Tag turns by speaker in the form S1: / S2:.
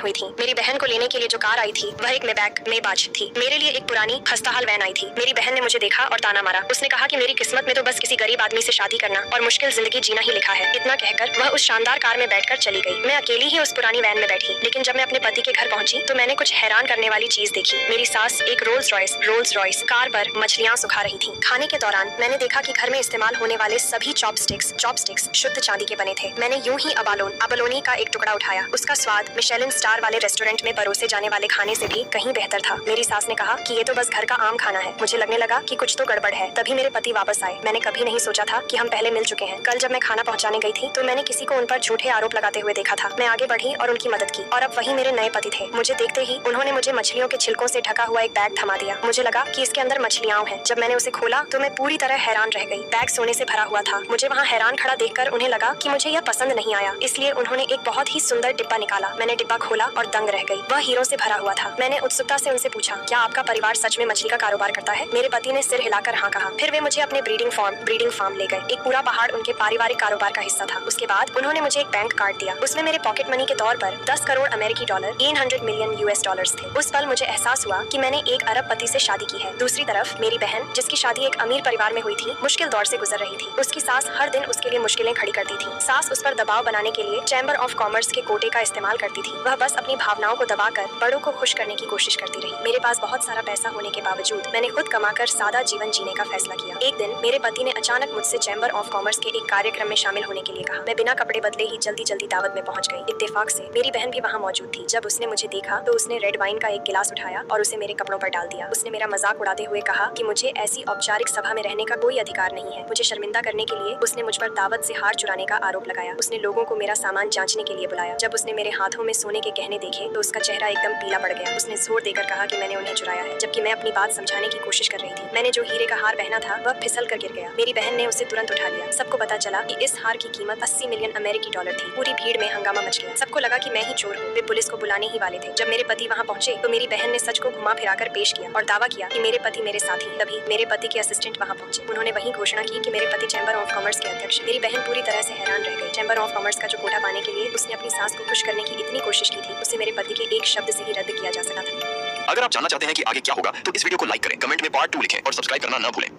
S1: हुई थी। मेरी बहन को लेने के लिए जो कार आई थी वह एक मेबाच थी। मेरे लिए एक पुरानी खस्ताहाल वैन आई थी। मेरी बहन ने मुझे देखा और ताना मारा। उसने कहा कि मेरी किस्मत में तो बस किसी गरीब आदमी से शादी करना और मुश्किल जिंदगी जीना ही लिखा है। इतना कहकर वह उस शानदार कार में बैठकर चली गई। मैं अकेली ही उस पुरानी वैन में बैठी। लेकिन जब मैं अपने पति के घर पहुंची तो मैंने कुछ हैरान करने वाली चीज देखी। मेरी सास एक रोल्स रॉयस कार पर मछलियां सुखा रही थी। खाने के दौरान मैंने देखा कि घर में इस्तेमाल होने वाले सभी चॉपस्टिक्स शुद्ध चांदी के बने थे। मैंने यूं ही अबालोनी का एक टुकड़ा उठाया। उसका स्वाद मिशेलिन स्टार वाले रेस्टोरेंट में परोसे जाने वाले खाने से भी कहीं बेहतर था। मेरी सास ने कहा कि ये तो बस घर का आम खाना है। मुझे लगने लगा कि कुछ तो गड़बड़ है। तभी मेरे पति वापस आए। मैंने कभी नहीं सोचा था कि हम पहले मिल चुके हैं। कल जब मैं खाना पहुंचाने गई थी तो मैंने किसी को उन पर झूठे आरोप लगाते हुए देखा था। मैं आगे बढ़ी और उनकी मदद की और अब वही मेरे नए पति थे। मुझे देखते ही उन्होंने मुझे मछलियों के छिलकों से ढका हुआ एक बैग थमा दिया। मुझे लगा कि इसके अंदर मछलियां हैं। जब मैंने उसे खोला तो मैं पूरी तरह हैरान रह गई। बैग सोने से भरा हुआ था। मुझे वहाँ हैरान खड़ा देखकर उन्हें लगा कि मुझे यह पसंद नहीं आया, इसलिए उन्होंने एक बहुत ही सुंदर डिब्बा निकाला। मैंने डिब्बा खोला और दंग रह गई। वह हीरों से भरा हुआ था। मैंने उत्सुकता से उनसे पूछा, क्या आपका परिवार सच में मछली का कारोबार करता है? मेरे पति ने सिर हिलाकर हाँ कहा। फिर वे मुझे अपने ब्रीडिंग फार्म ले गए। एक पूरा पहाड़ उनके पारिवारिक कारोबार का हिस्सा था। उसके बाद उन्होंने मुझे एक बैंक कार्ड दिया। उसमें मेरे पॉकेट मनी के तौर पर 10 करोड़ अमेरिकी डॉलर, 300 मिलियन US डॉलर्स थे। उस पल मुझे एहसास हुआ कि मैंने एक अरब पति से शादी की है। दूसरी तरफ मेरी बहन, जिसकी शादी एक अमीर परिवार में हुई थी, मुश्किल दौर से गुजर रही थी। उसकी सास हर दिन उसके लिए मुश्किलें खड़ी करती थी। सास उस पर दबाव बनाने के लिए चैम्बर ऑफ कॉमर्स के कोटे का इस्तेमाल करती थी। वह बस अपनी भावनाओं को दबाकर बड़ों को खुश करने की कोशिश करती रही। मेरे पास बहुत सारा पैसा होने के बावजूद मैंने खुद कमाकर सादा जीवन जीने का फैसला किया। एक दिन मेरे पति ने अचानक मुझसे चैम्बर ऑफ कॉमर्स के एक कार्यक्रम में शामिल होने के लिए कहा। मैं बिना कपड़े बदले ही जल्दी दावत में पहुंच गई। इत्तेफाक से मेरी बहन भी वहाँ मौजूद थी। जब उसने मुझे देखा तो उसने रेड वाइन का एक गिलास उठाया और उसे मेरे कपड़ों पर डाल दिया। उसने मेरा मजाक उड़ाते हुए कहा कि मुझे ऐसी औपचारिक सभा में रहने का कोई अधिकार नहीं है। मुझे शर्मिंदा करने के लिए उसने मुझ पर दावत से हार चुराने का आरोप लगाया। उसने लोगों को मेरा सामान जांचने के लिए बुलाया। जब उसने मेरे हाथों में सोने के गहने देखे तो उसका चेहरा एकदम पीला पड़ गया। उसने जोर देकर कहा कि मैंने उन्हें चुराया है, जबकि मैं अपनी बात समझाने की कोशिश कर रही थी। मैंने जो हीरे का हार पहना था वह फिसल कर गिर गया। मेरी बहन ने उसे तुरंत उठा लिया। सबको पता चला कि इस हार की कीमत 80 मिलियन अमेरिकी डॉलर थी। पूरी भीड़ में हंगामा मच गया। सबको लगा कि मैं ही चोर हूँ। वे पुलिस को बुलाने ही वाले थे। जब मेरे पति वहाँ पहुंचे तो मेरी बहन ने सच को घुमा फिराकर पेश किया और दावा किया कि मेरे पति मेरे साथी। तभी मेरे पति के असिस्टेंट वहाँ पहुंचे। उन्होंने वही घोषणा की कि मेरे पति चैम्बर ऑफ कॉमर्स के अध्यक्ष। मेरी बहन पूरी तरह से हैरान रह गई। चैम्बर ऑफ कॉमर्स का जो कोटा पाने के लिए उसने अपनी सास को खुश करने की इतनी कोशिश की थी, उसे मेरे पति के एक शब्द से ही रद्द किया जा सका था।
S2: अगर आप जानना चाहते हैं कि आगे क्या होगा तो इस वीडियो को लाइक करें, कमेंट में पार्ट 2 लिखें और सब्सक्राइब करना ना भूलें।